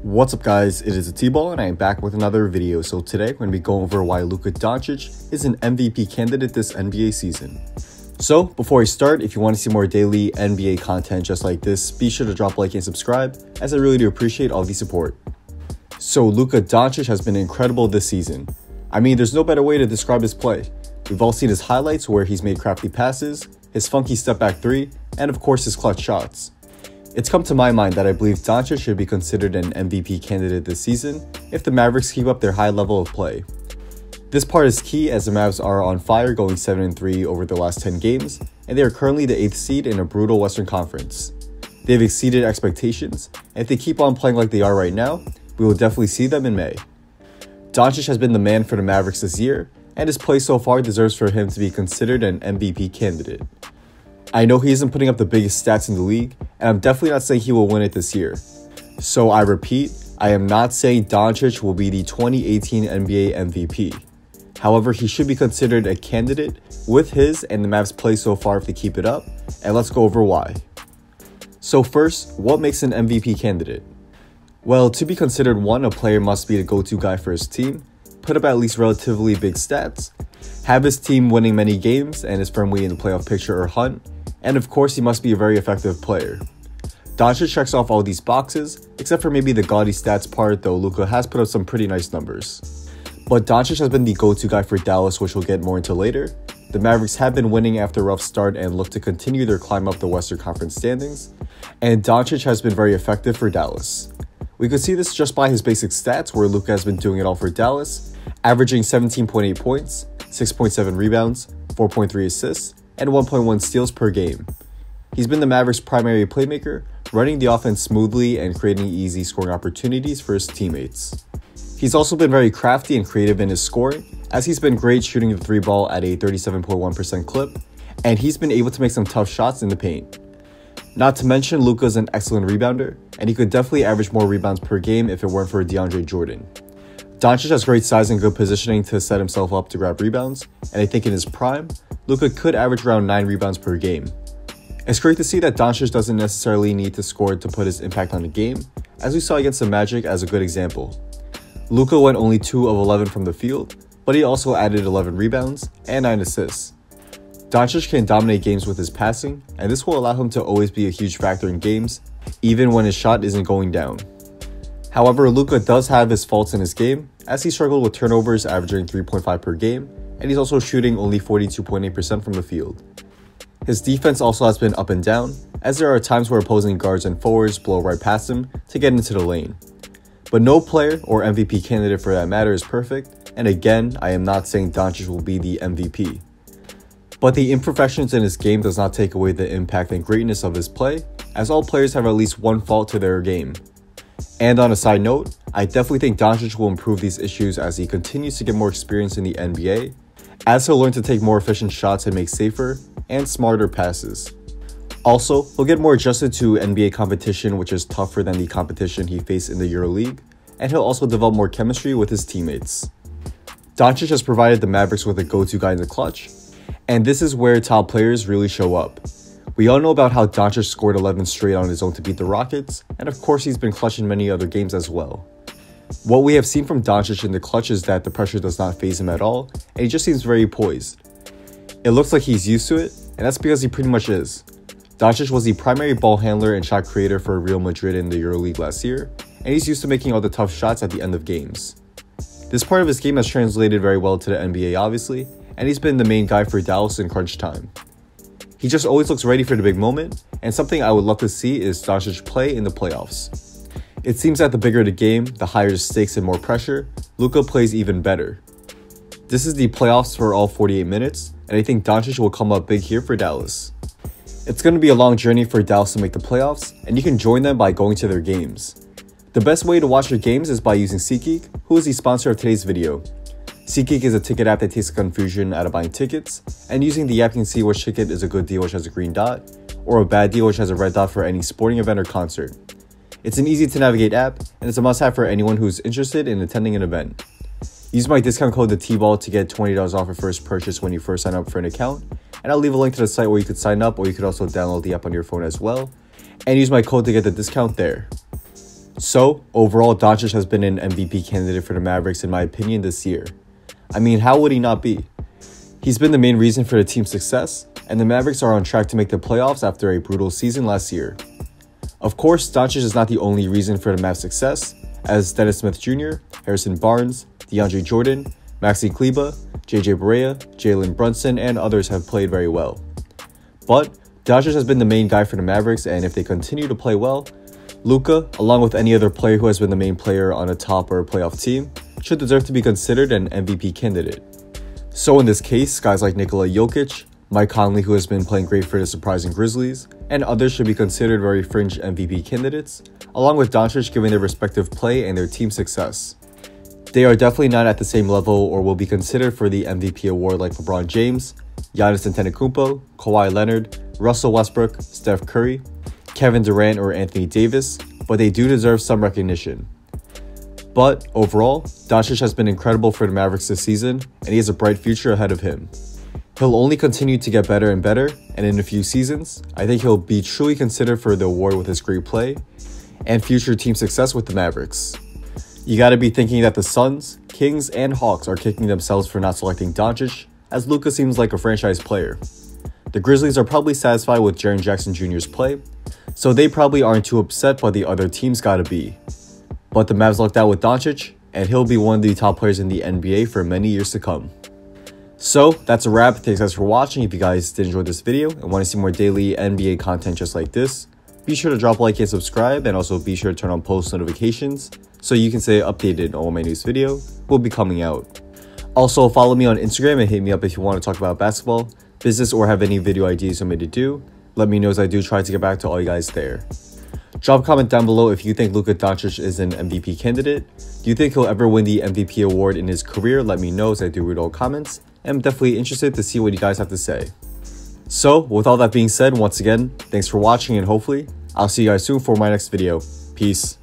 What's up guys, it is THETBALL and I am back with another video. So today we're going to be going over why Luka Doncic is an MVP candidate this NBA season. So before I start, if you want to see more daily NBA content just like this, be sure to drop a like and subscribe, as I really do appreciate all the support. So Luka Doncic has been incredible this season. I mean, there's no better way to describe his play. We've all seen his highlights where he's made crafty passes, his funky step back three, and of course his clutch shots. It's come to my mind that I believe Doncic should be considered an MVP candidate this season if the Mavericks keep up their high level of play. This part is key as the Mavs are on fire, going 7-3 over the last 10 games, and they are currently the 8th seed in a brutal Western Conference. They've exceeded expectations, and if they keep on playing like they are right now, we will definitely see them in May. Doncic has been the man for the Mavericks this year, and his play so far deserves for him to be considered an MVP candidate. I know he isn't putting up the biggest stats in the league, and I'm definitely not saying he will win it this year. So I repeat, I am not saying Doncic will be the 2018 NBA MVP. However, he should be considered a candidate with his and the Mavs play so far if they keep it up, and let's go over why. So first, what makes an MVP candidate? Well, to be considered one, a player must be the go-to guy for his team, put up at least relatively big stats, have his team winning many games and is firmly in the playoff picture or hunt, and of course he must be a very effective player. Doncic checks off all these boxes, except for maybe the gaudy stats part, though Luka has put up some pretty nice numbers. But Doncic has been the go-to guy for Dallas, which we'll get more into later. The Mavericks have been winning after a rough start and look to continue their climb up the Western Conference standings, and Doncic has been very effective for Dallas. We could see this just by his basic stats, where Luka has been doing it all for Dallas, averaging 17.8 points, 6.7 rebounds, 4.3 assists, and 1.1 steals per game. He's been the Mavericks' primary playmaker, running the offense smoothly and creating easy scoring opportunities for his teammates. He's also been very crafty and creative in his scoring, as he's been great shooting the three ball at a 37.1% clip, and he's been able to make some tough shots in the paint. Not to mention, Luka's an excellent rebounder, and he could definitely average more rebounds per game if it weren't for DeAndre Jordan. Doncic has great size and good positioning to set himself up to grab rebounds, and I think in his prime, Luka could average around 9 rebounds per game. It's great to see that Doncic doesn't necessarily need to score to put his impact on the game, as we saw against the Magic as a good example. Luka went only 2 of 11 from the field, but he also added 11 rebounds and 9 assists. Doncic can dominate games with his passing, and this will allow him to always be a huge factor in games, even when his shot isn't going down. However, Luka does have his faults in his game, as he struggled with turnovers averaging 3.5 per game, and he's also shooting only 42.8% from the field. His defense also has been up and down, as there are times where opposing guards and forwards blow right past him to get into the lane. But no player or MVP candidate for that matter is perfect, and again, I am not saying Doncic will be the MVP. But the imperfections in his game does not take away the impact and greatness of his play, as all players have at least one fault to their game. And on a side note, I definitely think Doncic will improve these issues as he continues to get more experience in the NBA, as he'll learn to take more efficient shots and make safer and smarter passes. Also, he'll get more adjusted to NBA competition, which is tougher than the competition he faced in the EuroLeague, and he'll also develop more chemistry with his teammates. Doncic has provided the Mavericks with a go-to guy in the clutch, and this is where top players really show up. We all know about how Doncic scored 11 straight on his own to beat the Rockets, and of course he's been clutch in many other games as well. What we have seen from Doncic in the clutch is that the pressure does not faze him at all, and he just seems very poised. It looks like he's used to it, and that's because he pretty much is. Doncic was the primary ball handler and shot creator for Real Madrid in the EuroLeague last year, and he's used to making all the tough shots at the end of games. This part of his game has translated very well to the NBA obviously, and he's been the main guy for Dallas in crunch time. He just always looks ready for the big moment, and something I would love to see is Doncic play in the playoffs. It seems that the bigger the game, the higher the stakes and more pressure, Luka plays even better. This is the playoffs for all 48 minutes, and I think Doncic will come up big here for Dallas. It's going to be a long journey for Dallas to make the playoffs, and you can join them by going to their games. The best way to watch their games is by using SeatGeek, who is the sponsor of today's video. SeatGeek is a ticket app that takes the confusion out of buying tickets, and using the app you can see which ticket is a good deal which has a green dot, or a bad deal which has a red dot for any sporting event or concert. It's an easy to navigate app, and it's a must-have for anyone who's interested in attending an event. Use my discount code THETBALL to get $20 off your first purchase when you first sign up for an account, and I'll leave a link to the site where you could sign up, or you could also download the app on your phone as well, and use my code to get the discount there. So, overall, Doncic has been an MVP candidate for the Mavericks in my opinion this year. I mean, how would he not be? He's been the main reason for the team's success, and the Mavericks are on track to make the playoffs after a brutal season last year. Of course, Doncic is not the only reason for the Mavs' success, as Dennis Smith Jr., Harrison Barnes, DeAndre Jordan, Maxi Kleber, JJ Barea, Jalen Brunson, and others have played very well. But Doncic has been the main guy for the Mavericks, and if they continue to play well, Luka, along with any other player who has been the main player on a top or playoff team, should deserve to be considered an MVP candidate. So in this case, guys like Nikola Jokic, Mike Conley, who has been playing great for the surprising Grizzlies, and others should be considered very fringe MVP candidates, along with Doncic given their respective play and their team success. They are definitely not at the same level or will be considered for the MVP award like LeBron James, Giannis Antetokounmpo, Kawhi Leonard, Russell Westbrook, Steph Curry, Kevin Durant, or Anthony Davis, but they do deserve some recognition. But overall, Doncic has been incredible for the Mavericks this season, and he has a bright future ahead of him. He'll only continue to get better and better, and in a few seasons, I think he'll be truly considered for the award with his great play and future team success with the Mavericks. You gotta be thinking that the Suns, Kings, and Hawks are kicking themselves for not selecting Doncic, as Luka seems like a franchise player. The Grizzlies are probably satisfied with Jaren Jackson Jr.'s play, so they probably aren't too upset, but the other teams gotta be. But the Mavs lucked out with Doncic, and he'll be one of the top players in the NBA for many years to come. So, that's a wrap. Thanks guys for watching. If you guys did enjoy this video and want to see more daily NBA content just like this, be sure to drop a like and subscribe, and also be sure to turn on post notifications so you can stay updated on when my news video will be coming out. Also, follow me on Instagram and hit me up if you want to talk about basketball, business, or have any video ideas you want me to do. Let me know as I do try to get back to all you guys there. Drop a comment down below if you think Luka Doncic is an MVP candidate. Do you think he'll ever win the MVP award in his career? Let me know as I do read all comments. I'm definitely interested to see what you guys have to say. So, with all that being said, once again, thanks for watching, and hopefully, I'll see you guys soon for my next video. Peace.